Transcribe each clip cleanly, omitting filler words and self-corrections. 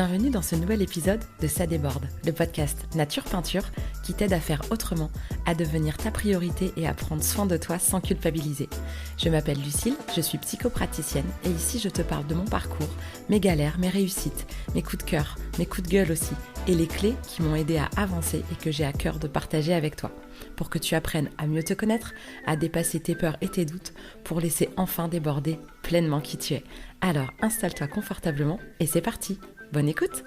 Bienvenue dans ce nouvel épisode de Ça déborde, le podcast Nature Peinture qui t'aide à faire autrement, à devenir ta priorité et à prendre soin de toi sans culpabiliser. Je m'appelle Lucille, je suis psychopraticienne et ici je te parle de mon parcours, mes galères, mes réussites, mes coups de cœur, mes coups de gueule aussi et les clés qui m'ont aidé à avancer et que j'ai à cœur de partager avec toi. Pour que tu apprennes à mieux te connaître, à dépasser tes peurs et tes doutes, pour laisser enfin déborder pleinement qui tu es. Alors installe-toi confortablement et c'est parti. Bonne écoute.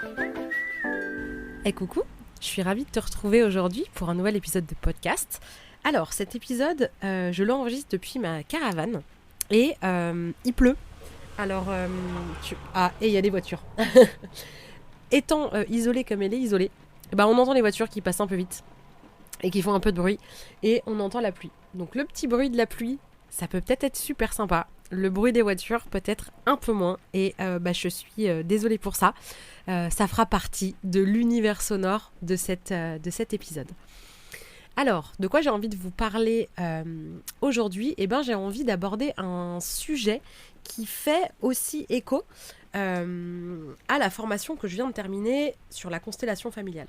Coucou, je suis ravie de te retrouver aujourd'hui pour un nouvel épisode de podcast. Alors cet épisode, je l'enregistre depuis ma caravane et il pleut. Alors, et il y a des voitures. Étant isolée comme elle est isolée, on entend les voitures qui passent un peu vite et qui font un peu de bruit et on entend la pluie. Donc le petit bruit de la pluie, ça peut peut-être être super sympa. Le bruit des voitures peut-être un peu moins et je suis désolée pour ça. Ça fera partie de l'univers sonore de cet épisode. Alors, de quoi j'ai envie de vous parler aujourd'hui ? J'ai envie d'aborder un sujet qui fait aussi écho à la formation que je viens de terminer sur la constellation familiale.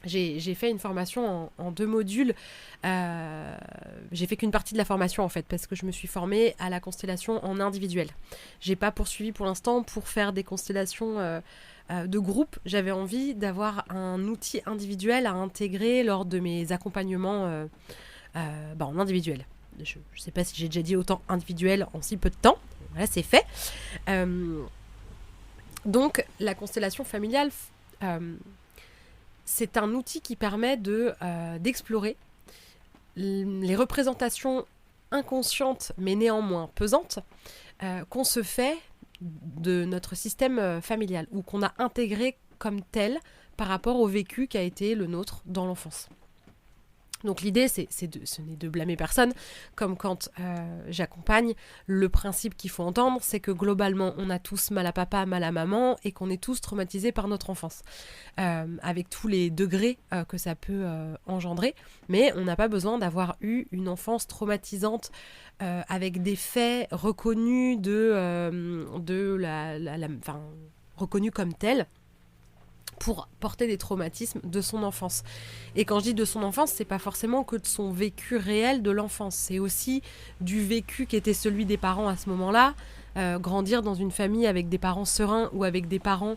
J'ai fait une formation en 2 modules. J'ai fait qu'une partie de la formation en fait parce que je me suis formée à la constellation en individuel. J'ai pas poursuivi pour l'instant pour faire des constellations de groupe. J'avais envie d'avoir un outil individuel à intégrer lors de mes accompagnements en individuel. Je sais pas si j'ai déjà dit autant individuel en si peu de temps. Voilà, c'est fait. Donc la constellation familiale... c'est un outil qui permet d'explorer les représentations inconscientes, mais néanmoins pesantes, qu'on se fait de notre système familial, ou qu'on a intégré comme tel par rapport au vécu qui a été le nôtre dans l'enfance. Donc l'idée, ce n'est de blâmer personne, comme quand j'accompagne, le principe qu'il faut entendre, c'est que globalement, on a tous mal à papa, mal à maman, et qu'on est tous traumatisés par notre enfance, avec tous les degrés que ça peut engendrer, mais on n'a pas besoin d'avoir eu une enfance traumatisante avec des faits reconnus reconnus comme tels, pour porter des traumatismes de son enfance. Et quand je dis de son enfance, c'est pas forcément que de son vécu réel de l'enfance, c'est aussi du vécu qui était celui des parents à ce moment-là, grandir dans une famille avec des parents sereins ou avec des parents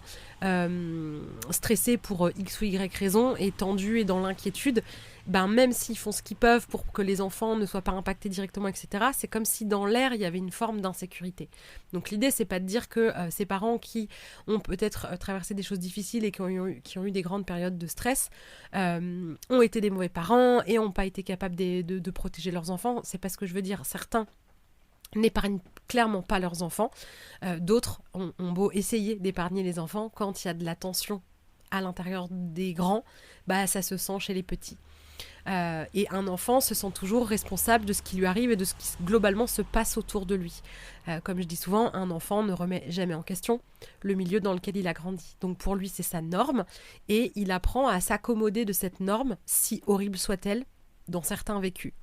stressés pour X ou Y raison et tendus et dans l'inquiétude, même s'ils font ce qu'ils peuvent pour que les enfants ne soient pas impactés directement, etc., c'est comme si dans l'air, il y avait une forme d'insécurité. Donc l'idée, c'est pas de dire que ces parents qui ont peut-être traversé des choses difficiles et qui ont eu des grandes périodes de stress ont été des mauvais parents et n'ont pas été capables de protéger leurs enfants. C'est pas ce que je veux dire. Certains n'épargnent clairement pas leurs enfants. D'autres ont beau essayer d'épargner les enfants, quand il y a de la tension à l'intérieur des grands, ça se sent chez les petits. Et un enfant se sent toujours responsable de ce qui lui arrive et de ce qui globalement se passe autour de lui. Comme je dis souvent, un enfant ne remet jamais en question le milieu dans lequel il a grandi. Donc pour lui, c'est sa norme et il apprend à s'accommoder de cette norme, si horrible soit-elle, dans certains vécus.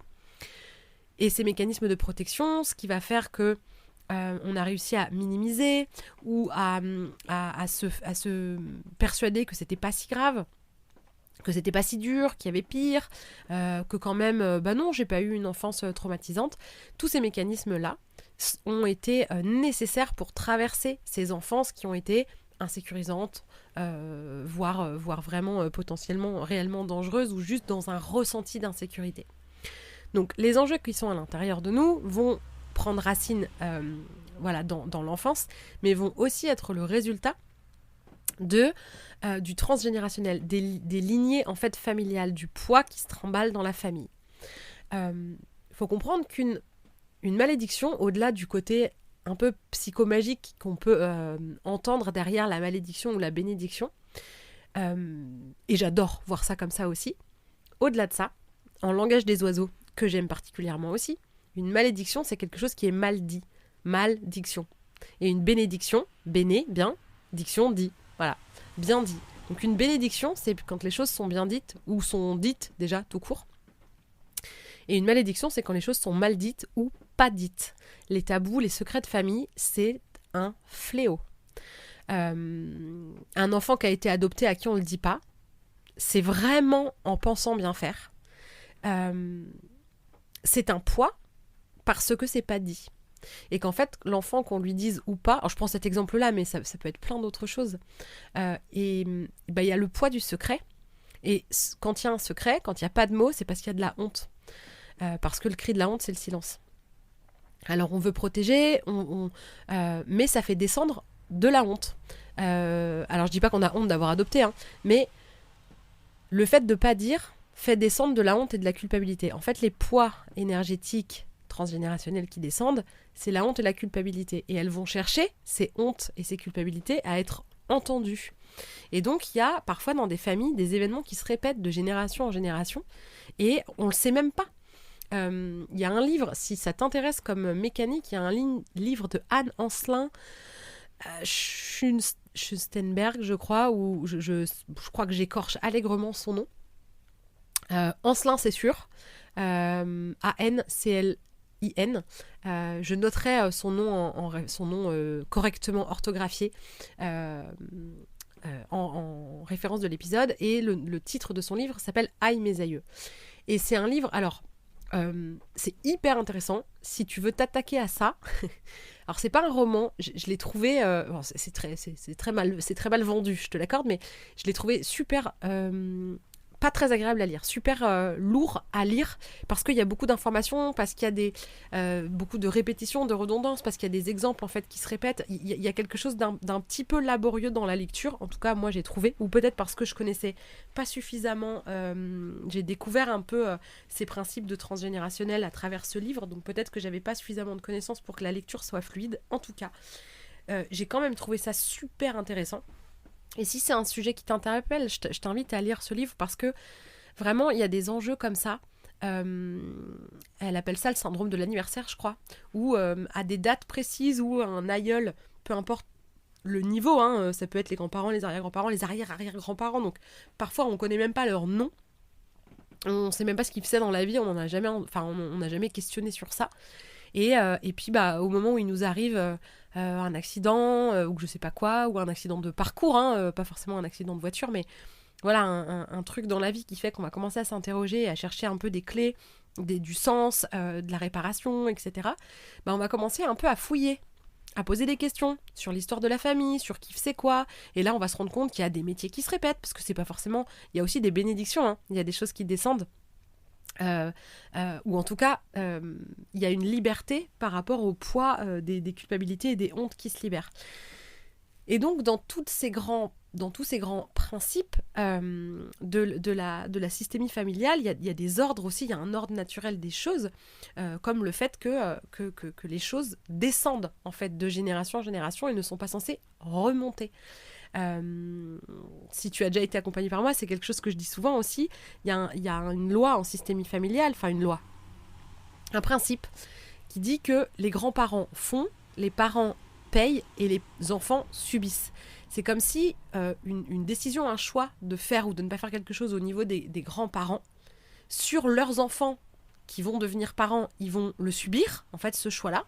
Et ces mécanismes de protection, ce qui va faire que on a réussi à minimiser ou à se persuader que c'était pas si grave, que c'était pas si dur, qu'il y avait pire, que quand même, non, j'ai pas eu une enfance traumatisante. Tous ces mécanismes-là ont été nécessaires pour traverser ces enfances qui ont été insécurisantes, voire vraiment potentiellement réellement dangereuses ou juste dans un ressenti d'insécurité. Donc les enjeux qui sont à l'intérieur de nous vont prendre racine dans l'enfance, mais vont aussi être le résultat du transgénérationnel, des lignées en fait familiales, du poids qui se trimballe dans la famille. Faut comprendre qu'une malédiction, au-delà du côté un peu psychomagique qu'on peut entendre derrière la malédiction ou la bénédiction, et j'adore voir ça comme ça aussi, au-delà de ça, en langage des oiseaux, que j'aime particulièrement aussi, une malédiction, c'est quelque chose qui est mal dit, maldiction. Et une bénédiction, béné, bien, diction, dit. Voilà, bien dit. Donc une bénédiction, c'est quand les choses sont bien dites, ou sont dites déjà tout court. Et une malédiction, c'est quand les choses sont mal dites ou pas dites. Les tabous, les secrets de famille, c'est un fléau. un enfant qui a été adopté à qui on ne le dit pas, c'est vraiment en pensant bien faire. C'est un poids parce que c'est pas dit. Et qu'en fait, l'enfant, qu'on lui dise ou pas, alors je prends cet exemple-là, mais ça peut être plein d'autres choses, il y a le poids du secret. Et quand il y a un secret, quand il n'y a pas de mots, c'est parce qu'il y a de la honte. Parce que le cri de la honte, c'est le silence. Alors on veut protéger, mais ça fait descendre de la honte. Alors je dis pas qu'on a honte d'avoir adopté, hein, mais le fait de pas dire fait descendre de la honte et de la culpabilité. En fait, les poids énergétiques transgénérationnels qui descendent, c'est la honte et la culpabilité. Et elles vont chercher ces hontes et ces culpabilités à être entendues. Et donc, il y a parfois dans des familles des événements qui se répètent de génération en génération et on ne le sait même pas. Il y a un livre, si ça t'intéresse comme mécanique, il y a un livre de Anne Ancelin Schustenberg, je crois, ou je crois que j'écorche allègrement son nom. Ancelin, c'est sûr. A-N-C-L-I-N. Je noterai son nom correctement orthographié en référence de l'épisode. Et le titre de son livre s'appelle Aïe mes aïeux. Et c'est un livre, alors, c'est hyper intéressant. Si tu veux t'attaquer à ça, alors c'est pas un roman, je l'ai trouvé, bon, c'est très mal vendu, je te l'accorde, mais je l'ai trouvé super... pas très agréable à lire, super lourd à lire parce qu'il y a beaucoup d'informations, parce qu'il y a beaucoup de répétitions, de redondances, parce qu'il y a des exemples en fait qui se répètent. Il y a quelque chose d'un petit peu laborieux dans la lecture, en tout cas moi j'ai trouvé, ou peut-être parce que je connaissais pas suffisamment, j'ai découvert un peu ces principes de transgénérationnel à travers ce livre, donc peut-être que j'avais pas suffisamment de connaissances pour que la lecture soit fluide. En tout cas, j'ai quand même trouvé ça super intéressant. Et si c'est un sujet qui t'interpelle, je t'invite à lire ce livre parce que vraiment, il y a des enjeux comme ça. Elle appelle ça le syndrome de l'anniversaire, je crois, où à des dates précises où un aïeul, peu importe le niveau, hein, ça peut être les grands-parents, les arrière-grands-parents, les arrière-arrière-grands-parents, donc parfois on ne connaît même pas leur nom. On ne sait même pas ce qu'ils faisaient dans la vie, on n'a jamais questionné sur ça. Et puis au moment où il nous arrive un accident ou je sais pas quoi, ou un accident de parcours, hein, pas forcément un accident de voiture, mais voilà un truc dans la vie qui fait qu'on va commencer à s'interroger et à chercher un peu des clés, du sens, de la réparation, etc. On va commencer un peu à fouiller, à poser des questions sur l'histoire de la famille, sur qui c'est quoi, et là on va se rendre compte qu'il y a des métiers qui se répètent, parce que c'est pas forcément, il y a aussi des bénédictions, hein, il y a des choses qui descendent. Ou en tout cas il y a une liberté par rapport au poids des culpabilités et des hontes qui se libèrent. Et donc dans tous ces grands principes de la systémie familiale, il y a des ordres aussi, il y a un ordre naturel des choses, comme le fait que les choses descendent en fait de génération en génération et ne sont pas censées remonter. Si tu as déjà été accompagné par moi, c'est quelque chose que je dis souvent aussi. Il y a une loi en systémie familiale, un principe qui dit que les grands-parents font, les parents payent et les enfants subissent. C'est comme si une décision, un choix de faire ou de ne pas faire quelque chose au niveau des grands-parents, sur leurs enfants qui vont devenir parents, ils vont le subir, en fait, ce choix-là.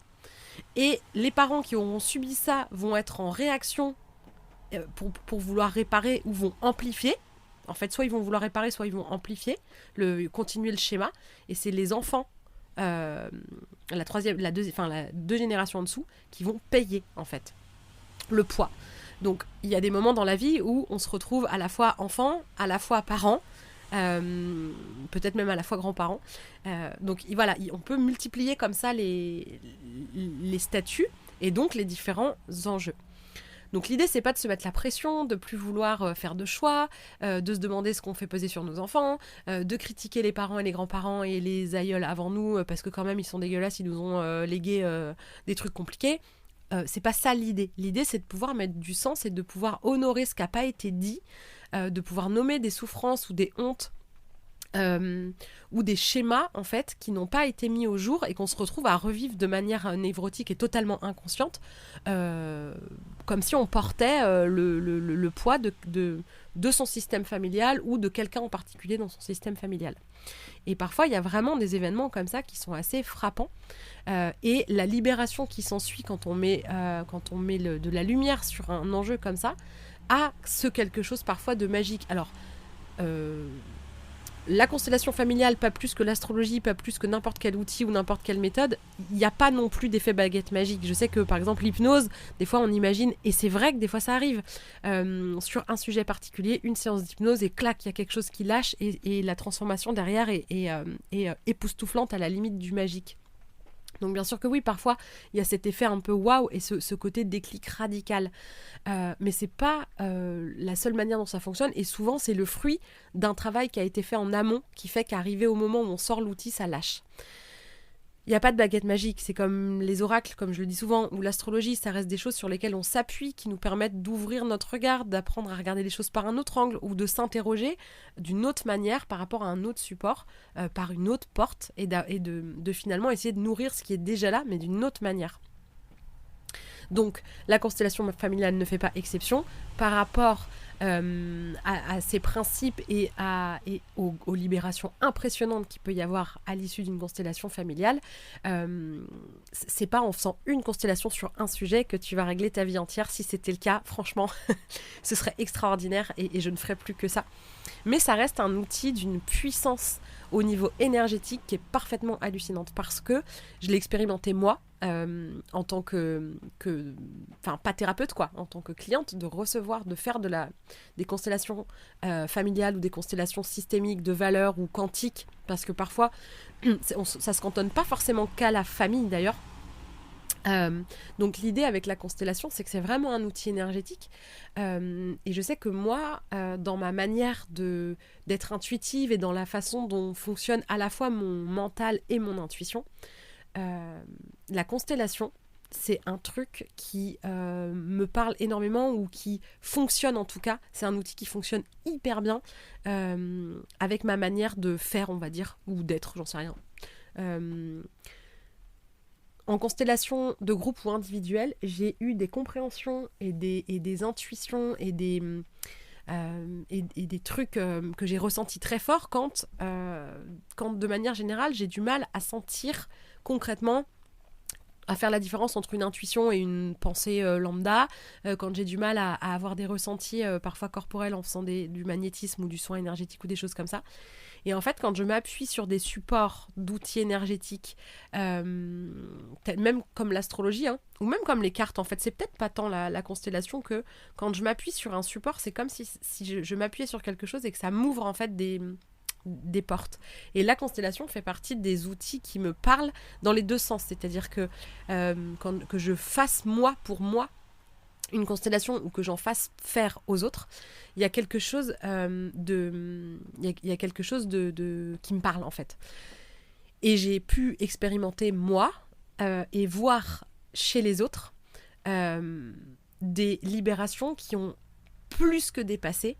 Et les parents qui auront subi ça vont être en réaction pour vouloir réparer ou vont amplifier. En fait, soit ils vont vouloir réparer, soit ils vont amplifier, continuer le schéma. Et c'est les enfants, la deux générations en dessous, qui vont payer, en fait, le poids. Donc, il y a des moments dans la vie où on se retrouve à la fois enfant, à la fois parent, peut-être même à la fois grands-parents. Donc, voilà, on peut multiplier comme ça les statuts et donc les différents enjeux. Donc l'idée, c'est pas de se mettre la pression, de plus vouloir faire de choix, de se demander ce qu'on fait peser sur nos enfants, de critiquer les parents et les grands-parents et les aïeuls avant nous, parce que quand même ils sont dégueulasses, ils nous ont légué des trucs compliqués. C'est pas ça l'idée. L'idée, c'est de pouvoir mettre du sens et de pouvoir honorer ce qui n'a pas été dit, de pouvoir nommer des souffrances ou des hontes ou des schémas en fait qui n'ont pas été mis au jour et qu'on se retrouve à revivre de manière névrotique et totalement inconsciente, comme si on portait le poids de son système familial ou de quelqu'un en particulier dans son système familial. Et parfois, il y a vraiment des événements comme ça qui sont assez frappants. Et la libération qui s'ensuit quand on met de la lumière sur un enjeu comme ça, a quelque chose parfois de magique. Alors, la constellation familiale, pas plus que l'astrologie, pas plus que n'importe quel outil ou n'importe quelle méthode, il n'y a pas non plus d'effet baguette magique. Je sais que par exemple l'hypnose, des fois on imagine, et c'est vrai que des fois ça arrive, sur un sujet particulier, une séance d'hypnose et clac, il y a quelque chose qui lâche et la transformation derrière est époustouflante à la limite du magique. Donc bien sûr que oui, parfois il y a cet effet un peu waouh et ce côté déclic radical. Mais c'est pas la seule manière dont ça fonctionne, et souvent c'est le fruit d'un travail qui a été fait en amont qui fait qu'arrivé au moment où on sort l'outil, ça lâche. Il n'y a pas de baguette magique, c'est comme les oracles, comme je le dis souvent, ou l'astrologie, ça reste des choses sur lesquelles on s'appuie, qui nous permettent d'ouvrir notre regard, d'apprendre à regarder les choses par un autre angle, ou de s'interroger d'une autre manière par rapport à un autre support, par une autre porte, et de finalement essayer de nourrir ce qui est déjà là, mais d'une autre manière. Donc la constellation familiale ne fait pas exception par rapport à ces principes et aux libérations impressionnantes qu'il peut y avoir à l'issue d'une constellation familiale. C'est pas en faisant une constellation sur un sujet que tu vas régler ta vie entière. Si c'était le cas, franchement, ce serait extraordinaire et je ne ferais plus que ça. Mais ça reste un outil d'une puissance au niveau énergétique qui est parfaitement hallucinante, parce que je l'ai expérimenté moi, en tant pas thérapeute quoi, en tant que cliente, de recevoir, de faire des constellations familiales ou des constellations systémiques de valeurs ou quantiques, parce que parfois ça se cantonne pas forcément qu'à la famille d'ailleurs. Donc l'idée avec la constellation, c'est que c'est vraiment un outil énergétique, et je sais que moi, dans ma manière d'être intuitive et dans la façon dont fonctionne à la fois mon mental et mon intuition, la constellation, c'est un truc qui me parle énormément, ou qui fonctionne en tout cas. C'est un outil qui fonctionne hyper bien avec ma manière de faire, on va dire, ou d'être, j'en sais rien. En constellation de groupe ou individuelle, j'ai eu des compréhensions et des intuitions et des trucs que j'ai ressentis très forts quand de manière générale, j'ai du mal à sentir concrètement, à faire la différence entre une intuition et une pensée lambda, quand j'ai du mal à avoir des ressentis parfois corporels en faisant du magnétisme ou du soin énergétique ou des choses comme ça. Et en fait, quand je m'appuie sur des supports d'outils énergétiques, même comme l'astrologie, hein, ou même comme les cartes, en fait, c'est peut-être pas tant la constellation que quand je m'appuie sur un support, c'est comme si je m'appuyais sur quelque chose et que ça m'ouvre en fait des portes. Et la constellation fait partie des outils qui me parlent dans les deux sens. C'est-à-dire que que je fasse moi pour moi une constellation, ou que j'en fasse faire aux autres, il y a quelque chose quelque chose qui me parle en fait. Et j'ai pu expérimenter moi et voir chez les autres des libérations qui ont plus que dépassé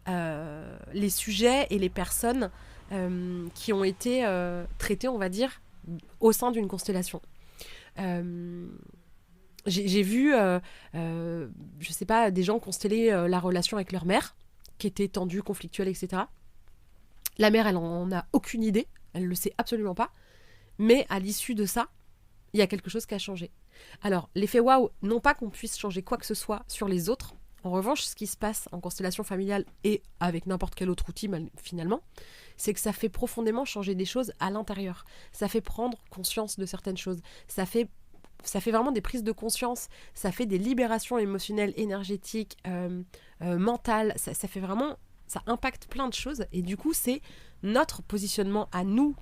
les sujets et les personnes qui ont été traitées, on va dire, au sein d'une constellation. J'ai vu, je sais pas, des gens consteller la relation avec leur mère, qui était tendue, conflictuelle, etc. La mère, elle en a aucune idée, elle le sait absolument pas, mais à l'issue de ça, il y a quelque chose qui a changé. Alors, l'effet waouh, non pas qu'on puisse changer quoi que ce soit sur les autres. En revanche, ce qui se passe en constellation familiale et avec n'importe quel autre outil, finalement, c'est que ça fait profondément changer des choses à l'intérieur. Ça fait prendre conscience de certaines choses. Ça fait vraiment des prises de conscience. Ça fait des libérations émotionnelles, énergétiques, mentales. Ça fait vraiment... Ça impacte plein de choses. Et du coup, c'est notre positionnement à nous,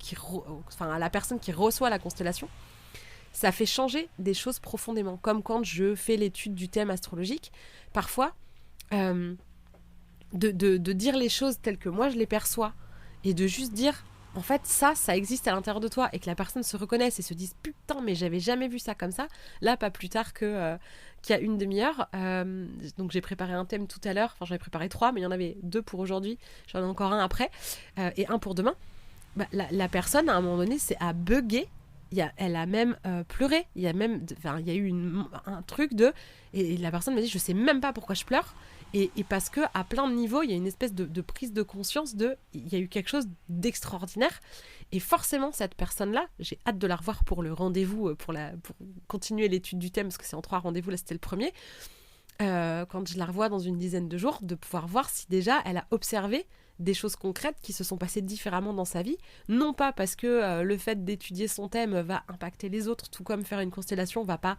à la personne qui reçoit la constellation. Ça fait changer des choses profondément. Comme quand je fais l'étude du thème astrologique, parfois, de dire les choses telles que moi je les perçois, et de juste dire, en fait, ça existe à l'intérieur de toi et que la personne se reconnaisse et se dise putain, mais j'avais jamais vu ça comme ça. Là, pas plus tard qu'il y a une demi-heure. Donc, j'ai préparé un thème tout à l'heure. Enfin, j'en ai préparé 3, mais il y en avait 2 pour aujourd'hui. J'en ai encore un après et un pour demain. La personne, à un moment donné, a bugué. Elle a même pleuré. Il y a eu un truc de... Et la personne m'a dit, je sais même pas pourquoi je pleure. Et parce que à plein de niveaux, il y a une espèce de prise de conscience il y a eu quelque chose d'extraordinaire. Et forcément, cette personne-là, j'ai hâte de la revoir pour le rendez-vous, pour continuer l'étude du thème, parce que c'est en 3 rendez-vous, là c'était le premier. Quand je la revois dans une dizaine de jours, de pouvoir voir si déjà elle a observé des choses concrètes qui se sont passées différemment dans sa vie, non pas parce que le fait d'étudier son thème va impacter les autres, tout comme faire une constellation va pas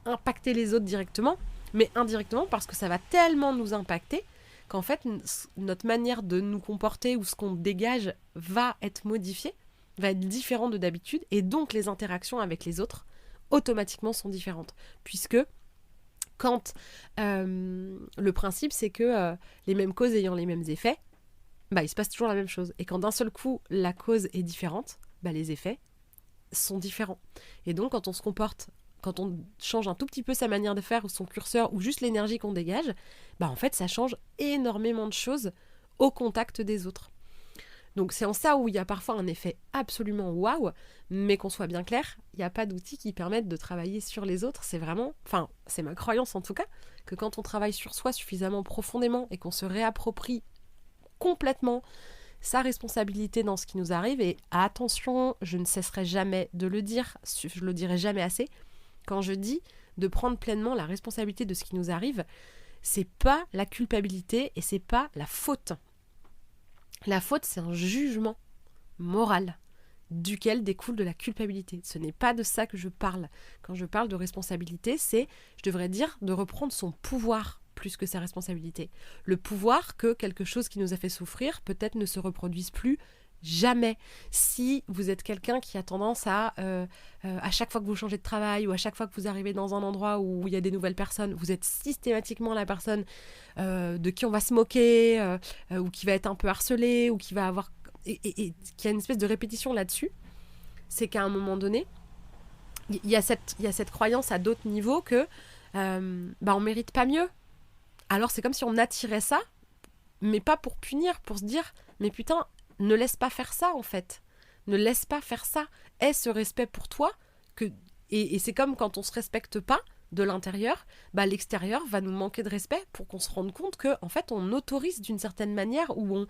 impacter les autres directement, mais indirectement parce que ça va tellement nous impacter qu'en fait notre manière de nous comporter ou ce qu'on dégage va être modifié, va être différent de d'habitude, et donc les interactions avec les autres automatiquement sont différentes, puisque quand le principe c'est que les mêmes causes ayant les mêmes effets, il se passe toujours la même chose. Et quand d'un seul coup, la cause est différente, les effets sont différents. Et donc, quand on se comporte, quand on change un tout petit peu sa manière de faire, ou son curseur, ou juste l'énergie qu'on dégage, en fait, ça change énormément de choses au contact des autres. Donc, c'est en ça où il y a parfois un effet absolument waouh, mais qu'on soit bien clair, il n'y a pas d'outils qui permettent de travailler sur les autres. C'est vraiment, c'est ma croyance en tout cas, que quand on travaille sur soi suffisamment profondément et qu'on se réapproprie complètement sa responsabilité dans ce qui nous arrive, et attention, je ne cesserai jamais de le dire, je le dirai jamais assez, quand je dis de prendre pleinement la responsabilité de ce qui nous arrive, c'est pas la culpabilité et c'est pas la faute. La faute, c'est un jugement moral duquel découle de la culpabilité. Ce n'est pas de ça que je parle. Quand je parle de responsabilité, je devrais dire de reprendre son pouvoir plus que sa responsabilité. Le pouvoir que quelque chose qui nous a fait souffrir peut-être ne se reproduise plus jamais. Si vous êtes quelqu'un qui a tendance à chaque fois que vous changez de travail ou à chaque fois que vous arrivez dans un endroit où il y a des nouvelles personnes, vous êtes systématiquement la personne de qui on va se moquer, ou qui va être un peu harcelée, ou qui va avoir... et qui a une espèce de répétition là-dessus, c'est qu'à un moment donné, il y a cette croyance à d'autres niveaux que on mérite pas mieux. Alors c'est comme si on attirait ça, mais pas pour punir, pour se dire mais putain, ne laisse pas faire ça en fait. Ne laisse pas faire ça. Aie ce respect pour toi. Et c'est comme quand on se respecte pas de l'intérieur, l'extérieur va nous manquer de respect pour qu'on se rende compte que en fait on autorise d'une certaine manière, où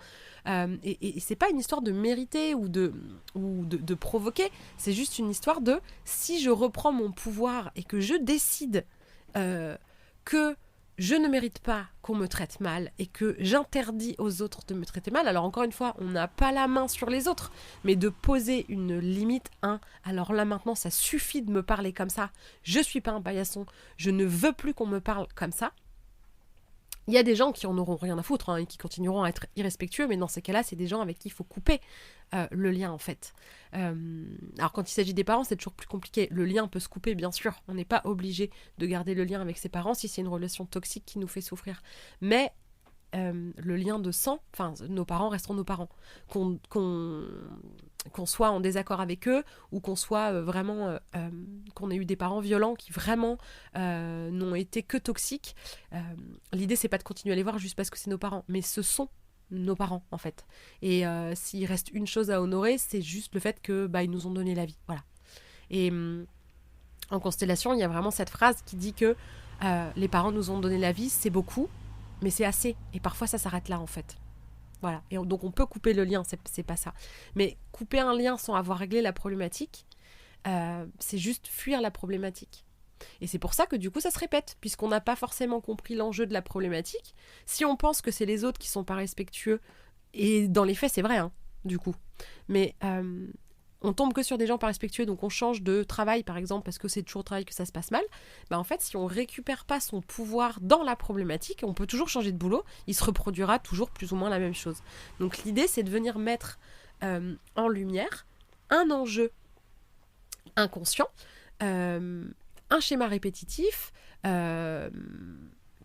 et c'est pas une histoire de mériter ou de provoquer, c'est juste une histoire de si je reprends mon pouvoir et que je décide que je ne mérite pas qu'on me traite mal et que j'interdis aux autres de me traiter mal. Alors encore une fois, on n'a pas la main sur les autres, mais de poser une limite, alors là maintenant ça suffit de me parler comme ça, je suis pas un paillasson, je ne veux plus qu'on me parle comme ça. Il y a des gens qui en auront rien à foutre et qui continueront à être irrespectueux, mais dans ces cas-là, c'est des gens avec qui il faut couper le lien en fait. Alors quand il s'agit des parents, c'est toujours plus compliqué. Le lien peut se couper, bien sûr. On n'est pas obligé de garder le lien avec ses parents si c'est une relation toxique qui nous fait souffrir. Mais le lien de sang, nos parents resteront nos parents. Qu'on soit en désaccord avec eux ou qu'on soit vraiment qu'on ait eu des parents violents qui vraiment n'ont été que toxiques, l'idée c'est pas de continuer à les voir juste parce que c'est nos parents, mais ce sont nos parents en fait, et s'il reste une chose à honorer, c'est juste le fait que ils nous ont donné la vie, voilà. Et en constellation il y a vraiment cette phrase qui dit que les parents nous ont donné la vie, c'est beaucoup mais c'est assez, et parfois ça s'arrête là en fait. Voilà. Et donc on peut couper le lien, c'est pas ça. Mais couper un lien sans avoir réglé la problématique, c'est juste fuir la problématique. Et c'est pour ça que du coup ça se répète, puisqu'on n'a pas forcément compris l'enjeu de la problématique. Si on pense que c'est les autres qui sont pas respectueux, et dans les faits c'est vrai, du coup, mais on tombe que sur des gens pas respectueux, donc on change de travail par exemple parce que c'est toujours au travail que ça se passe mal, en fait si on récupère pas son pouvoir dans la problématique, on peut toujours changer de boulot, il se reproduira toujours plus ou moins la même chose. Donc l'idée c'est de venir mettre en lumière un enjeu inconscient, un schéma répétitif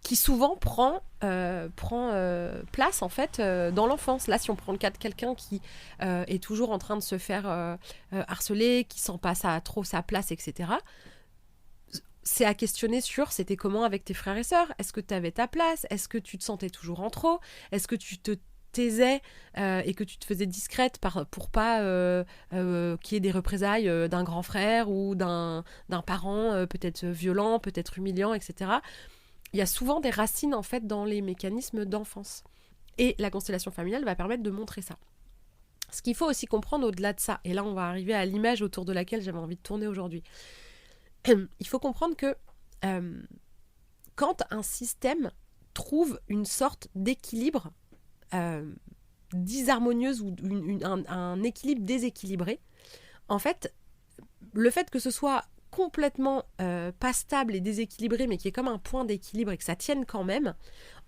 qui souvent prend place en fait dans l'enfance. Là, si on prend le cas de quelqu'un qui est toujours en train de se faire harceler, qui sent pas trop sa place, etc., c'est à questionner sur c'était comment avec tes frères et sœurs. Est-ce que tu avais ta place? Est-ce que tu te sentais toujours en trop? Est-ce que tu te taisais et que tu te faisais discrète pour pas qu'il y ait des représailles d'un grand frère ou d'un parent peut-être violent, peut-être humiliant, etc. Il y a souvent des racines en fait dans les mécanismes d'enfance. Et la constellation familiale va permettre de montrer ça. Ce qu'il faut aussi comprendre au-delà de ça, et là on va arriver à l'image autour de laquelle j'avais envie de tourner aujourd'hui, il faut comprendre que quand un système trouve une sorte d'équilibre disharmonieuse ou un équilibre déséquilibré, en fait, le fait que ce soit complètement pas stable et déséquilibré, mais qui est comme un point d'équilibre et que ça tienne quand même,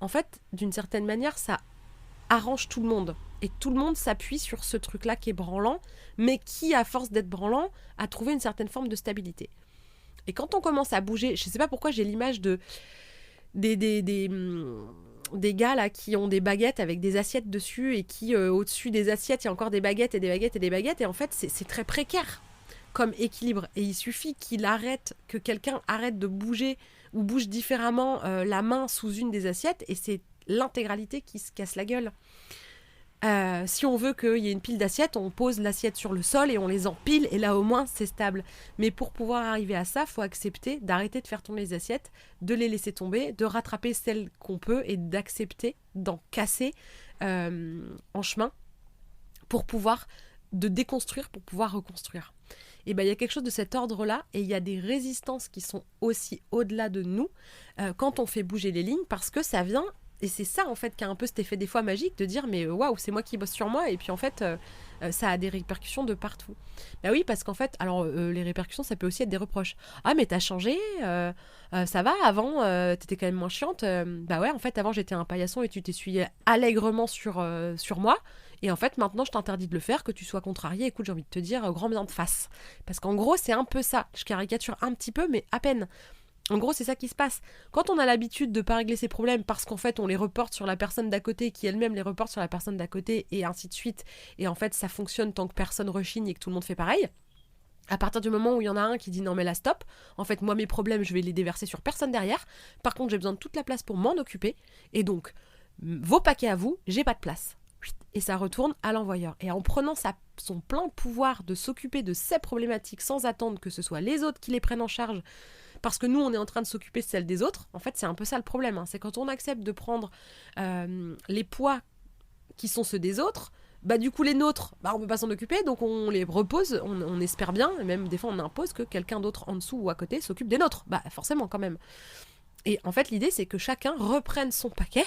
en fait, d'une certaine manière, ça arrange tout le monde. Et tout le monde s'appuie sur ce truc-là qui est branlant, mais qui, à force d'être branlant, a trouvé une certaine forme de stabilité. Et quand on commence à bouger, je sais pas pourquoi j'ai l'image des gars là qui ont des baguettes avec des assiettes dessus et qui au-dessus des assiettes il y a encore des baguettes et des baguettes et des baguettes, et en fait c'est très précaire comme équilibre, et il suffit que quelqu'un arrête de bouger ou bouge différemment la main sous une des assiettes et c'est l'intégralité qui se casse la gueule. Si on veut qu'il y ait une pile d'assiettes, on pose l'assiette sur le sol et on les empile, et là au moins c'est stable. Mais pour pouvoir arriver à ça, il faut accepter d'arrêter de faire tomber les assiettes, de les laisser tomber, de rattraper celles qu'on peut et d'accepter d'en casser en chemin pour pouvoir de déconstruire, pour pouvoir reconstruire. Et ben il y a quelque chose de cet ordre-là, et il y a des résistances qui sont aussi au-delà de nous quand on fait bouger les lignes, parce que ça vient. Et c'est ça, en fait, qui a un peu cet effet des fois magique de dire, mais waouh, c'est moi qui bosse sur moi. Et puis, en fait, ça a des répercussions de partout. Bah oui, parce qu'en fait, alors, les répercussions, ça peut aussi être des reproches. Ah, mais t'as changé, ça va, avant, t'étais quand même moins chiante. Bah ouais, en fait, avant, j'étais un paillasson et tu t'essuyais allègrement sur moi. Et en fait, maintenant, je t'interdis de le faire, que tu sois contrarié. Écoute, j'ai envie de te dire, grand bien de face. Parce qu'en gros, c'est un peu ça. Je caricature un petit peu, mais à peine. En gros, c'est ça qui se passe. Quand on a l'habitude de ne pas régler ses problèmes parce qu'en fait, on les reporte sur la personne d'à côté, qui elle-même les reporte sur la personne d'à côté, et ainsi de suite, et en fait, ça fonctionne tant que personne rechigne et que tout le monde fait pareil, à partir du moment où il y en a un qui dit non mais là stop, en fait, moi mes problèmes, je vais les déverser sur personne derrière, par contre, j'ai besoin de toute la place pour m'en occuper, et donc, vos paquets à vous, j'ai pas de place. Et ça retourne à l'envoyeur. Et en prenant son plein pouvoir de s'occuper de ses problématiques sans attendre que ce soit les autres qui les prennent en charge, parce que nous, on est en train de s'occuper de celles des autres. En fait, c'est un peu ça le problème. C'est quand on accepte de prendre les poids qui sont ceux des autres, bah du coup, les nôtres, bah, on ne peut pas s'en occuper, donc on les repose, on espère bien, et même des fois, on impose que quelqu'un d'autre en dessous ou à côté s'occupe des nôtres. Bah forcément, quand même. Et en fait, l'idée, c'est que chacun reprenne son paquet,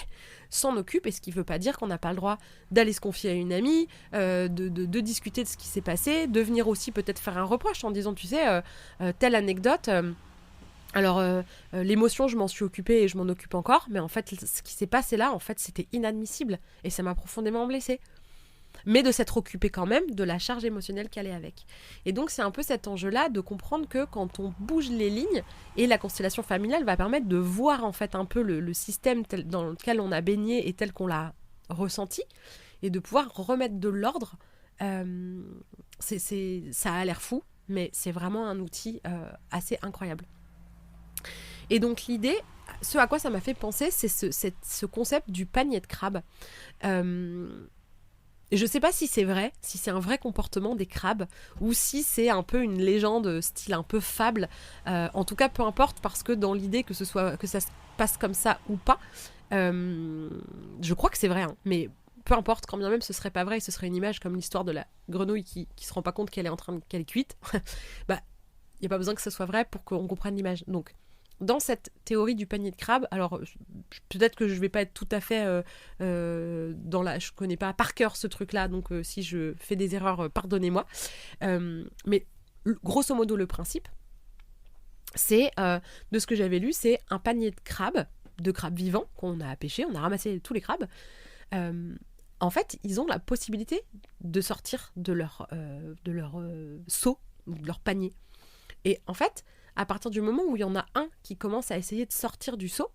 s'en occupe, et ce qui ne veut pas dire qu'on n'a pas le droit d'aller se confier à une amie, de discuter de ce qui s'est passé, de venir aussi peut-être faire un reproche en disant, tu sais, telle anecdote... Alors, l'émotion, je m'en suis occupée et je m'en occupe encore, mais en fait, ce qui s'est passé là, en fait, c'était inadmissible et ça m'a profondément blessée. Mais de s'être occupée quand même de la charge émotionnelle qu'elle est avec. Et donc, c'est un peu cet enjeu-là de comprendre que quand on bouge les lignes, et la constellation familiale va permettre de voir en fait un peu le système dans lequel on a baigné et tel qu'on l'a ressenti, et de pouvoir remettre de l'ordre. Ça a l'air fou, mais c'est vraiment un outil assez incroyable. Et donc l'idée, ce à quoi ça m'a fait penser, c'est ce concept du panier de crabes. Je sais pas si c'est vrai, si c'est un vrai comportement des crabes, ou si c'est un peu une légende style un peu fable. En tout cas, peu importe, parce que dans l'idée que ça se passe comme ça ou pas, je crois que c'est vrai, hein, mais peu importe, quand bien même ce serait pas vrai, ce serait une image comme l'histoire de la grenouille qui se rend pas compte qu'elle est cuite. Bah, il y a pas besoin que ce soit vrai pour qu'on comprenne l'image. Donc dans cette théorie du panier de crabes, alors peut-être que je vais pas être tout à fait je connais pas par cœur ce truc-là, donc si je fais des erreurs, pardonnez-moi. Mais grosso modo, le principe, c'est, de ce que j'avais lu, c'est un panier de crabes vivants qu'on a pêchés, on a ramassé tous les crabes. En fait, ils ont la possibilité de sortir de leur seau, de leur panier. Et en fait, à partir du moment où il y en a un qui commence à essayer de sortir du seau,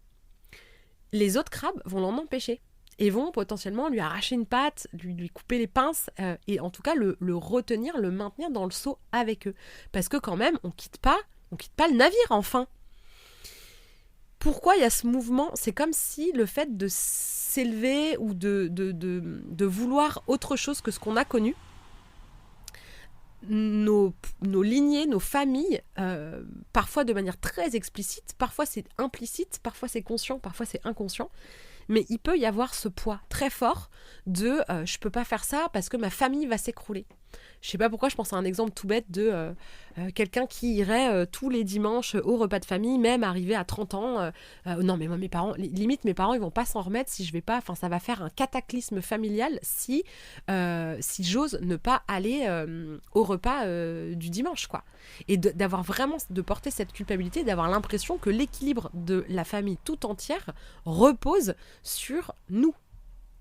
les autres crabes vont l'en empêcher et vont potentiellement lui arracher une patte, lui couper les pinces et en tout cas le retenir, le maintenir dans le seau avec eux. Parce que quand même, on quitte pas le navire enfin. Pourquoi il y a ce mouvement ? C'est comme si le fait de s'élever ou de vouloir autre chose que ce qu'on a connu, nos lignées, nos familles, parfois de manière très explicite, parfois c'est implicite, parfois c'est conscient, parfois c'est inconscient, mais il peut y avoir ce poids très fort de je peux pas faire ça parce que ma famille va s'écrouler. Je sais pas pourquoi je pense à un exemple tout bête de quelqu'un qui irait tous les dimanches au repas de famille, même arrivé à 30 ans. Non, mais moi, mes parents, limite, mes parents, ils vont pas s'en remettre si je vais pas. Enfin, ça va faire un cataclysme familial si j'ose ne pas aller au repas du dimanche, quoi. Et d'avoir vraiment, de porter cette culpabilité, d'avoir l'impression que l'équilibre de la famille tout entière repose sur nous.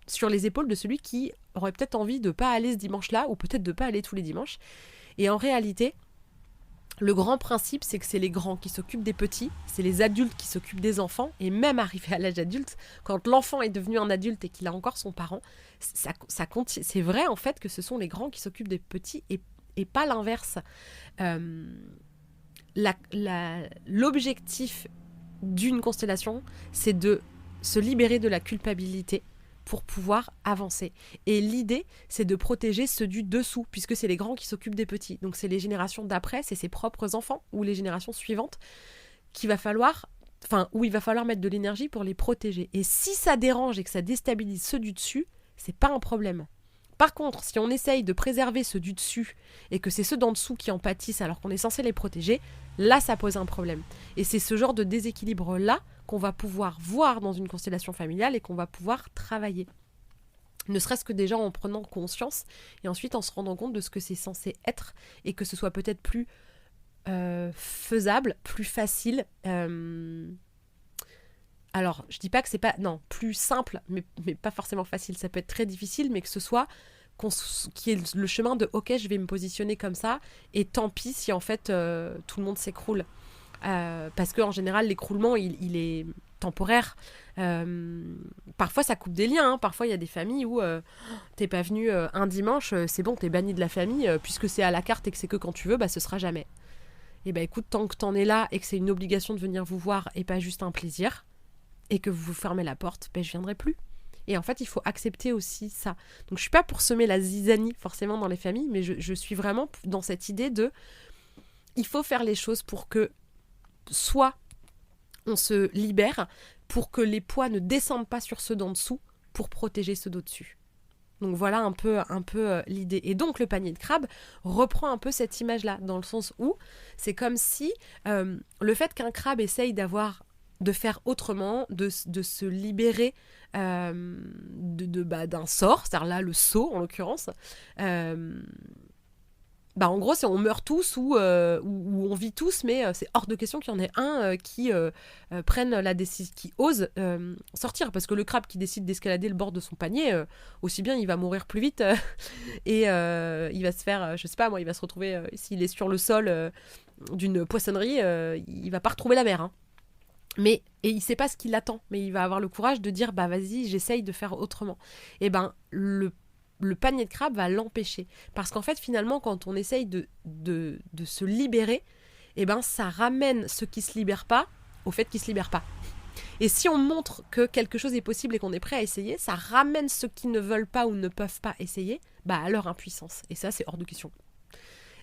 Sur les épaules de celui qui aurait peut-être envie de ne pas aller ce dimanche-là, ou peut-être de ne pas aller tous les dimanches. Et en réalité, le grand principe, c'est que c'est les grands qui s'occupent des petits, c'est les adultes qui s'occupent des enfants, et même arrivé à l'âge adulte, quand l'enfant est devenu un adulte et qu'il a encore son parent, c'est vrai en fait que ce sont les grands qui s'occupent des petits et pas l'inverse. L'objectif d'une constellation, c'est de se libérer de la culpabilité pour pouvoir avancer. Et l'idée, c'est de protéger ceux du dessous, puisque c'est les grands qui s'occupent des petits. Donc c'est les générations d'après, c'est ses propres enfants, ou les générations suivantes, où il va falloir mettre de l'énergie pour les protéger. Et si ça dérange et que ça déstabilise ceux du dessus, c'est pas un problème. Par contre, si on essaye de préserver ceux du dessus, et que c'est ceux d'en dessous qui en pâtissent alors qu'on est censé les protéger, là ça pose un problème. Et c'est ce genre de déséquilibre-là qu'on va pouvoir voir dans une constellation familiale et qu'on va pouvoir travailler. Ne serait-ce que déjà en prenant conscience et ensuite en se rendant compte de ce que c'est censé être et que ce soit peut-être plus faisable, plus facile. Alors, je dis pas que c'est pas... Non, plus simple, mais pas forcément facile. Ça peut être très difficile, mais que ce soit qui est le chemin de « Ok, je vais me positionner comme ça, et tant pis si en fait tout le monde s'écroule. » Parce qu'en général, l'écroulement, il est temporaire. Parfois, ça coupe des liens. Hein. Parfois, il y a des familles où t'es pas venu un dimanche, c'est bon, t'es banni de la famille, puisque c'est à la carte et que c'est que quand tu veux, bah ce sera jamais. Et bah écoute, tant que t'en es là et que c'est une obligation de venir vous voir et pas juste un plaisir, et que vous vous fermez la porte, bah je viendrai plus. Et en fait, il faut accepter aussi ça. Donc, je suis pas pour semer la zizanie forcément dans les familles, mais je suis vraiment dans cette idée de... Il faut faire les choses pour que soit on se libère, pour que les poids ne descendent pas sur ceux d'en dessous, pour protéger ceux d'au-dessus. Donc voilà un peu l'idée. Et donc le panier de crabe reprend un peu cette image-là, dans le sens où c'est comme si le fait qu'un crabe essaye de faire autrement, de se libérer d'un sort, c'est-à-dire là le seau en l'occurrence, en gros c'est on meurt tous ou on vit tous, mais c'est hors de question qu'il y en ait un qui prenne la décision, qui ose sortir, parce que le crabe qui décide d'escalader le bord de son panier, aussi bien il va mourir plus vite et il va se faire, je sais pas moi, il va se retrouver, s'il est sur le sol d'une poissonnerie, il va pas retrouver la mer, hein. Et il sait pas ce qui l'attend, mais il va avoir le courage de dire vas-y, j'essaye de faire autrement. Et le panier de crabe va l'empêcher, parce qu'en fait finalement quand on essaye de se libérer, ça ramène ceux qui se libèrent pas au fait qu'ils se libèrent pas. Et si on montre que quelque chose est possible et qu'on est prêt à essayer, ça ramène ceux qui ne veulent pas ou ne peuvent pas essayer à leur impuissance, et ça c'est hors de question.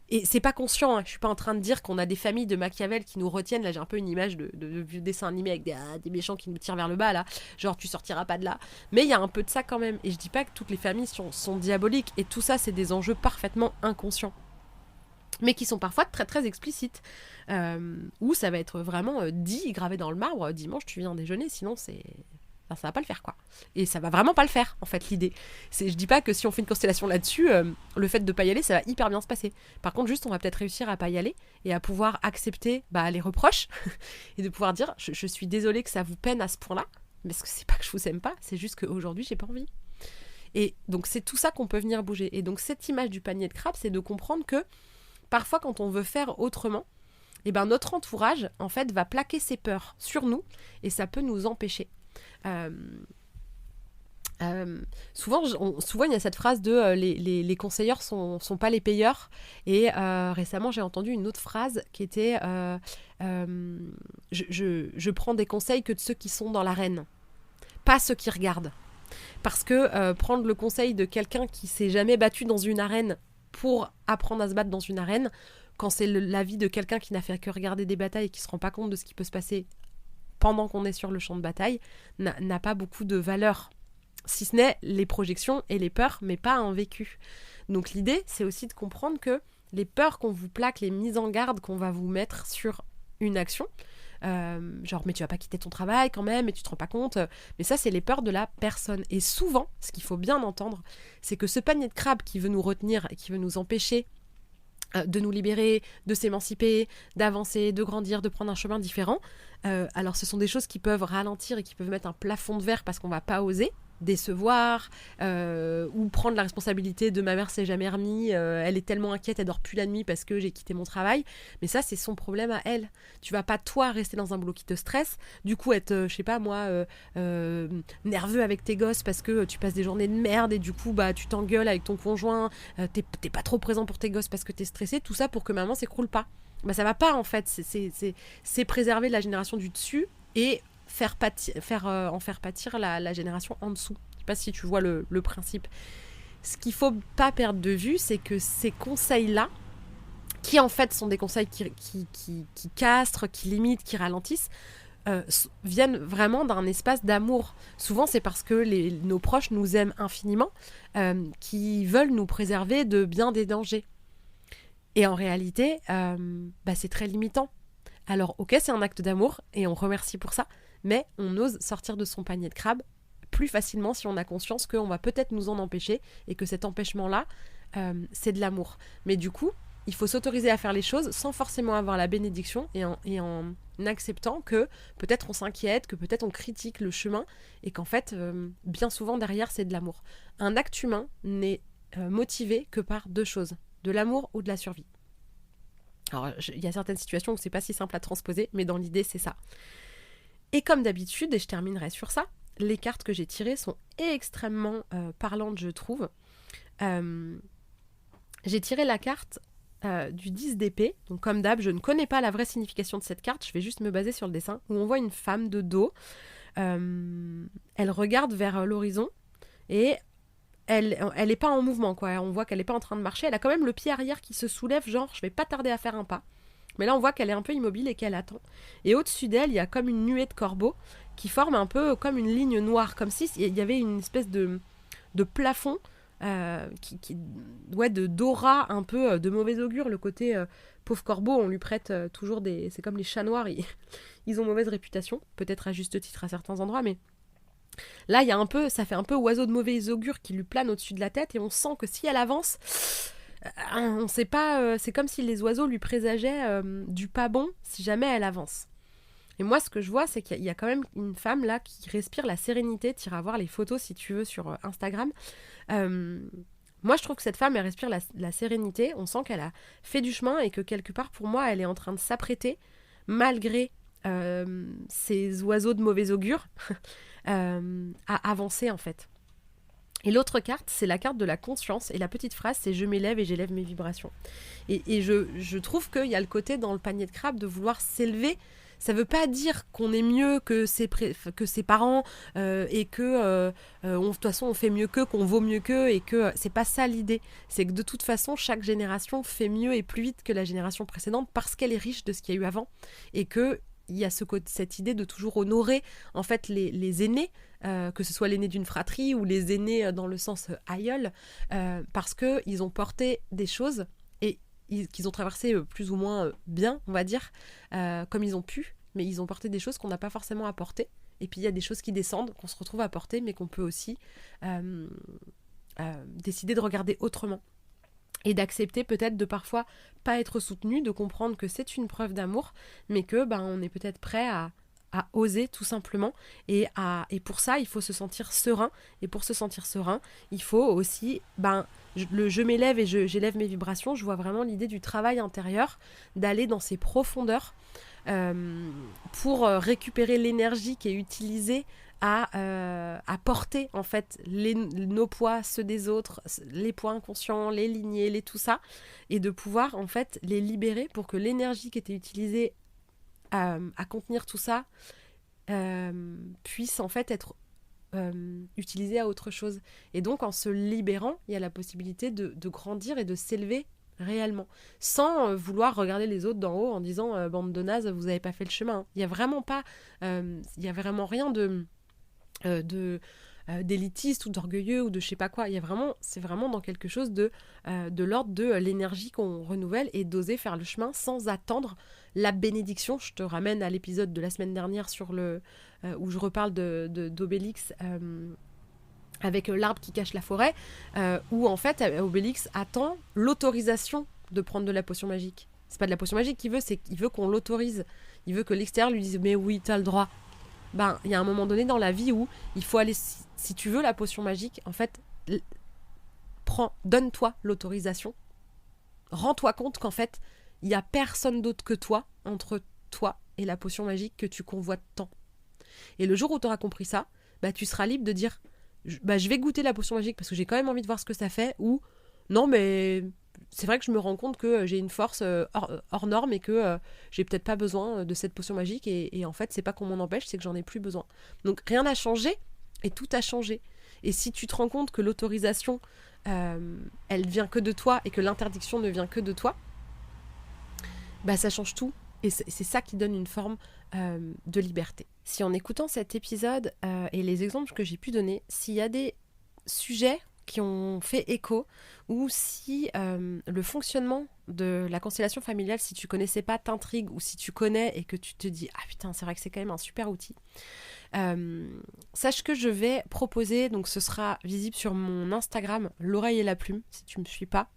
Et c'est pas conscient, hein. Je suis pas en train de dire qu'on a des familles de Machiavel qui nous retiennent. Là, j'ai un peu une image de vieux dessin animé avec des méchants qui nous tirent vers le bas, là. Genre, tu sortiras pas de là. Mais il y a un peu de ça quand même. Et je dis pas que toutes les familles sont diaboliques. Et tout ça, c'est des enjeux parfaitement inconscients. Mais qui sont parfois très très explicites. Où ça va être vraiment dit, gravé dans le marbre. Dimanche, tu viens déjeuner, sinon c'est... ça va pas le faire, quoi. Et ça va vraiment pas le faire, en fait, l'idée. Je dis pas que si on fait une constellation là-dessus, le fait de pas y aller, ça va hyper bien se passer. Par contre, juste, on va peut-être réussir à pas y aller et à pouvoir accepter les reproches et de pouvoir dire, je suis désolée que ça vous peine à ce point-là, parce que c'est pas que je vous aime pas, c'est juste qu'aujourd'hui, j'ai pas envie. Et donc, c'est tout ça qu'on peut venir bouger. Et donc, cette image du panier de crabe, c'est de comprendre que parfois, quand on veut faire autrement, notre entourage, en fait, va plaquer ses peurs sur nous et ça peut nous empêcher. Souvent il y a cette phrase de les conseilleurs sont pas les payeurs, et récemment j'ai entendu une autre phrase qui était je prends des conseils que de ceux qui sont dans l'arène, pas ceux qui regardent. Parce que prendre le conseil de quelqu'un qui s'est jamais battu dans une arène pour apprendre à se battre dans une arène, quand c'est l'avis de quelqu'un qui n'a fait que regarder des batailles et qui se rend pas compte de ce qui peut se passer pendant qu'on est sur le champ de bataille, n'a pas beaucoup de valeur. Si ce n'est les projections et les peurs, mais pas un vécu. Donc l'idée, c'est aussi de comprendre que les peurs qu'on vous plaque, les mises en garde qu'on va vous mettre sur une action, genre mais tu vas pas quitter ton travail quand même, et tu te rends pas compte, mais ça c'est les peurs de la personne. Et souvent, ce qu'il faut bien entendre, c'est que ce panier de crabes qui veut nous retenir et qui veut nous empêcher de nous libérer, de s'émanciper, d'avancer, de grandir, de prendre un chemin différent, alors ce sont des choses qui peuvent ralentir et qui peuvent mettre un plafond de verre parce qu'on va pas oser, décevoir, ou prendre la responsabilité de ma mère s'est jamais remis, elle est tellement inquiète, elle dort plus la nuit parce que j'ai quitté mon travail. Mais ça c'est son problème à elle. Tu vas pas toi rester dans un boulot qui te stresse, du coup être je sais pas moi nerveux avec tes gosses parce que tu passes des journées de merde et du coup bah tu t'engueules avec ton conjoint, t'es pas trop présent pour tes gosses parce que t'es stressé, tout ça pour que maman s'écroule pas. Bah ça va pas en fait, c'est préserver la génération du dessus et en faire pâtir la génération en dessous. Je sais pas si tu vois le principe. Ce qu'il faut pas perdre de vue, c'est que ces conseils-là, qui en fait sont des conseils qui castrent, qui limitent, qui ralentissent, viennent vraiment d'un espace d'amour. Souvent, c'est parce que nos proches nous aiment infiniment, qui veulent nous préserver de bien des dangers. Et en réalité, c'est très limitant. Alors, ok, c'est un acte d'amour, et on remercie pour ça, mais on ose sortir de son panier de crabes plus facilement si on a conscience qu'on va peut-être nous en empêcher, et que cet empêchement-là, c'est de l'amour. Mais du coup, il faut s'autoriser à faire les choses sans forcément avoir la bénédiction, et en acceptant que peut-être on s'inquiète, que peut-être on critique le chemin, et qu'en fait, bien souvent derrière, c'est de l'amour. Un acte humain n'est motivé que par deux choses, de l'amour ou de la survie. Alors, il y a certaines situations où c'est pas si simple à transposer, mais dans l'idée, c'est ça. Et comme d'habitude, et je terminerai sur ça, les cartes que j'ai tirées sont extrêmement parlantes, je trouve. J'ai tiré la carte du 10 d'épée. Donc comme d'hab, je ne connais pas la vraie signification de cette carte, je vais juste me baser sur le dessin, où on voit une femme de dos. Elle regarde vers l'horizon, et elle est pas en mouvement, quoi. On voit qu'elle est pas en train de marcher. Elle a quand même le pied arrière qui se soulève, genre je vais pas tarder à faire un pas. Mais là, on voit qu'elle est un peu immobile et qu'elle attend. Et au-dessus d'elle, il y a comme une nuée de corbeaux qui forment un peu comme une ligne noire, comme si il y avait une espèce de plafond de d'aura un peu de mauvais augure. Le côté pauvre corbeau, on lui prête toujours des... C'est comme les chats noirs, ils ont mauvaise réputation, peut-être à juste titre à certains endroits, mais là, il y a un peu, ça fait un peu oiseau de mauvais augure qui lui plane au-dessus de la tête, et on sent que si elle avance... on sait pas, c'est comme si les oiseaux lui présageaient du pas bon si jamais elle avance. Et moi, ce que je vois, c'est qu'il y a quand même une femme là qui respire la sérénité. Tu iras voir les photos si tu veux sur Instagram. Moi, je trouve que cette femme, elle respire la sérénité. On sent qu'elle a fait du chemin et que quelque part, pour moi, elle est en train de s'apprêter, malgré ces oiseaux de mauvais augure, à avancer en fait. Et l'autre carte, c'est la carte de la conscience. Et la petite phrase, c'est « Je m'élève et j'élève mes vibrations ». Et je trouve qu'il y a le côté dans le panier de crabes de vouloir s'élever. Ça ne veut pas dire qu'on est mieux que ses parents et que de toute façon on fait mieux qu'eux, qu'on vaut mieux qu'eux, et que c'est pas ça l'idée. C'est que de toute façon, chaque génération fait mieux et plus vite que la génération précédente parce qu'elle est riche de ce qu'il y a eu avant, et que il y a cette idée de toujours honorer en fait les aînés, que ce soit l'aîné d'une fratrie ou les aînés dans le sens aïeul, parce qu'ils ont porté des choses et qu'ils ont traversé plus ou moins bien, on va dire, comme ils ont pu, mais ils ont porté des choses qu'on n'a pas forcément à porter. Et puis il y a des choses qui descendent, qu'on se retrouve à porter, mais qu'on peut aussi décider de regarder autrement. Et d'accepter peut-être de parfois pas être soutenu, de comprendre que c'est une preuve d'amour, mais que on est peut-être prêt à oser tout simplement. Et pour ça, il faut se sentir serein. Et pour se sentir serein, il faut aussi, je m'élève et j'élève mes vibrations. Je vois vraiment l'idée du travail intérieur, d'aller dans ces profondeurs pour récupérer l'énergie qui est utilisée à porter en fait nos poids, ceux des autres, les poids inconscients, les lignées, les tout ça, et de pouvoir en fait les libérer pour que l'énergie qui était utilisée à contenir tout ça puisse en fait être utilisée à autre chose. Et donc en se libérant, il y a la possibilité de grandir et de s'élever réellement, sans vouloir regarder les autres d'en haut en disant bande de nazes, vous n'avez pas fait le chemin. Il y a vraiment pas, il y a vraiment rien d'élitiste ou d'orgueilleux ou de je sais pas quoi. C'est vraiment dans quelque chose de l'ordre de l'énergie qu'on renouvelle et d'oser faire le chemin sans attendre la bénédiction. Je te ramène à l'épisode de la semaine dernière sur où je reparle d'Obélix avec l'arbre qui cache la forêt, où en fait Obélix attend l'autorisation de prendre de la potion magique. C'est pas de la potion magique qu'il veut, c'est qu'il veut qu'on l'autorise. Il veut que l'extérieur lui dise mais oui, t'as le droit. Ben, il y a un moment donné dans la vie où il faut aller, si tu veux la potion magique, en fait, donne-toi l'autorisation. Rends-toi compte qu'en fait, il n'y a personne d'autre que toi, entre toi et la potion magique que tu convoites tant. Et le jour où tu auras compris ça, bah, tu seras libre de dire je vais goûter la potion magique parce que j'ai quand même envie de voir ce que ça fait, ou non, mais c'est vrai que je me rends compte que j'ai une force hors norme et que j'ai peut-être pas besoin de cette potion magique et en fait, c'est pas qu'on m'en empêche, c'est que j'en ai plus besoin. Donc rien n'a changé et tout a changé. Et si tu te rends compte que l'autorisation, elle vient que de toi et que l'interdiction ne vient que de toi, bah ça change tout. Et c'est ça qui donne une forme de liberté. Si en écoutant cet épisode et les exemples que j'ai pu donner, s'il y a des sujets qui ont fait écho, ou si le fonctionnement de la constellation familiale, si tu connaissais pas, t'intrigue, ou si tu connais et que tu te dis « Ah putain, c'est vrai que c'est quand même un super outil », sache que je vais proposer, donc ce sera visible sur mon Instagram, l'oreille et la plume, si tu me suis pas,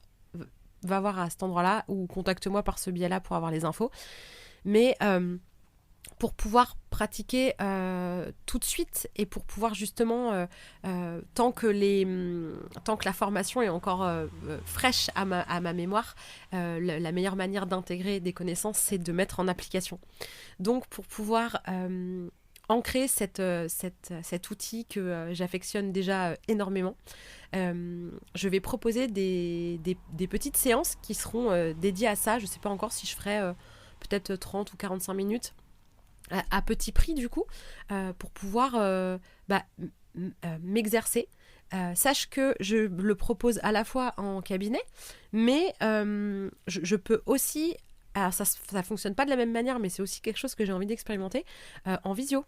va voir à cet endroit-là, ou contacte-moi par ce biais-là pour avoir les infos. Mais pour pouvoir pratiquer tout de suite et pour pouvoir justement, tant que la formation est encore fraîche à ma mémoire, la meilleure manière d'intégrer des connaissances, c'est de mettre en application. Donc pour pouvoir ancrer cet outil que j'affectionne déjà énormément, je vais proposer des petites séances qui seront dédiées à ça. Je ne sais pas encore si je ferai peut-être 30 ou 45 minutes à petit prix du coup, pour pouvoir m'exercer. Sache que je le propose à la fois en cabinet, mais je peux aussi, alors ça fonctionne pas de la même manière, mais c'est aussi quelque chose que j'ai envie d'expérimenter, en visio.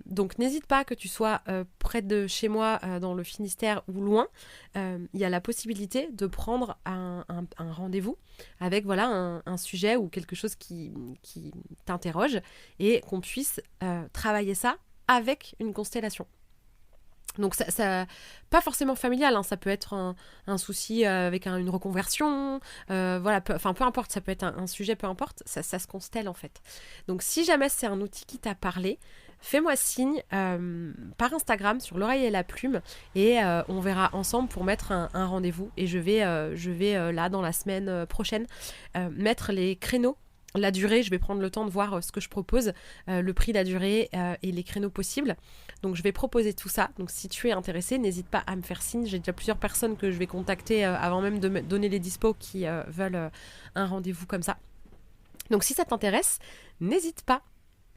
Donc n'hésite pas, que tu sois près de chez moi dans le Finistère ou loin, il y a la possibilité de prendre un rendez-vous avec voilà un sujet ou quelque chose qui t'interroge et qu'on puisse travailler ça avec une constellation. Donc ça pas forcément familial, hein, ça peut être un souci avec une reconversion, voilà, peu importe, ça peut être un sujet, peu importe, ça se constelle en fait. Donc si jamais c'est un outil qui t'a parlé, fais-moi signe par Instagram sur l'oreille et la plume et on verra ensemble pour mettre un rendez-vous. Et je vais là dans la semaine prochaine mettre les créneaux. La durée, je vais prendre le temps de voir ce que je propose, le prix, la durée et les créneaux possibles. Donc je vais proposer tout ça. Donc si tu es intéressé, n'hésite pas à me faire signe. J'ai déjà plusieurs personnes que je vais contacter avant même de me donner les dispos qui veulent un rendez-vous comme ça. Donc si ça t'intéresse, n'hésite pas.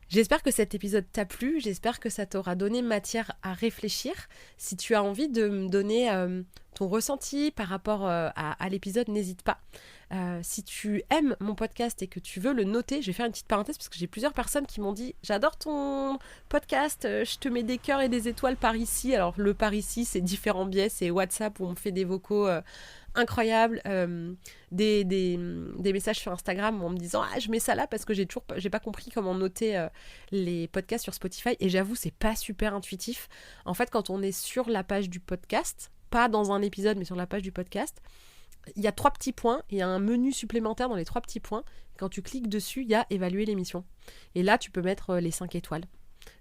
J'espère que cet épisode t'a plu, j'espère que ça t'aura donné matière à réfléchir. Si tu as envie de me donner ton ressenti par rapport à l'épisode, n'hésite pas. Si tu aimes mon podcast et que tu veux le noter, je vais faire une petite parenthèse parce que j'ai plusieurs personnes qui m'ont dit « J'adore ton podcast, je te mets des cœurs et des étoiles par ici ». Alors le par ici, c'est différents biais, c'est WhatsApp où on me fait des vocaux incroyables, des messages sur Instagram en me disant « Ah, je mets ça là parce que j'ai pas compris comment noter les podcasts sur Spotify ». Et j'avoue, c'est pas super intuitif. En fait, quand on est sur la page du podcast, pas dans un épisode mais sur la page du podcast, il y a 3 petits points, il y a un menu supplémentaire dans les 3 petits points. Quand tu cliques dessus, il y a évaluer l'émission. Et là, tu peux mettre les 5 étoiles.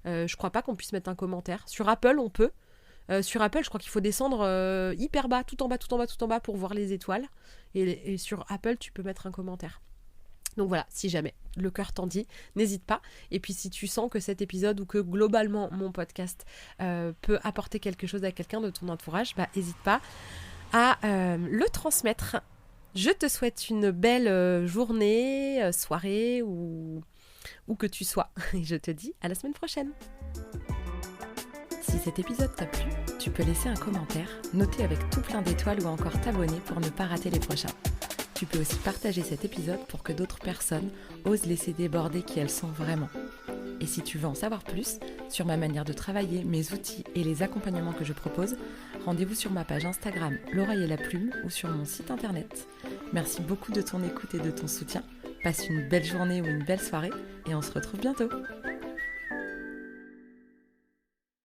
Je crois pas qu'on puisse mettre un commentaire. Sur Apple, on peut. Sur Apple, je crois qu'il faut descendre hyper bas, tout en bas pour voir les étoiles. Et sur Apple, tu peux mettre un commentaire. Donc voilà, si jamais le cœur t'en dit, n'hésite pas. Et puis si tu sens que cet épisode ou que globalement mon podcast peut apporter quelque chose à quelqu'un de ton entourage, n'hésite pas à le transmettre. Je te souhaite une belle journée, soirée ou où que tu sois. Et je te dis à la semaine prochaine. Si cet épisode t'a plu, tu peux laisser un commentaire, noter avec tout plein d'étoiles ou encore t'abonner pour ne pas rater les prochains. Tu peux aussi partager cet épisode pour que d'autres personnes osent laisser déborder qui elles sont vraiment. Et si tu veux en savoir plus sur ma manière de travailler, mes outils et les accompagnements que je propose, rendez-vous sur ma page Instagram L'Oreille et la Plume ou sur mon site internet. Merci beaucoup de ton écoute et de ton soutien. Passe une belle journée ou une belle soirée et on se retrouve bientôt.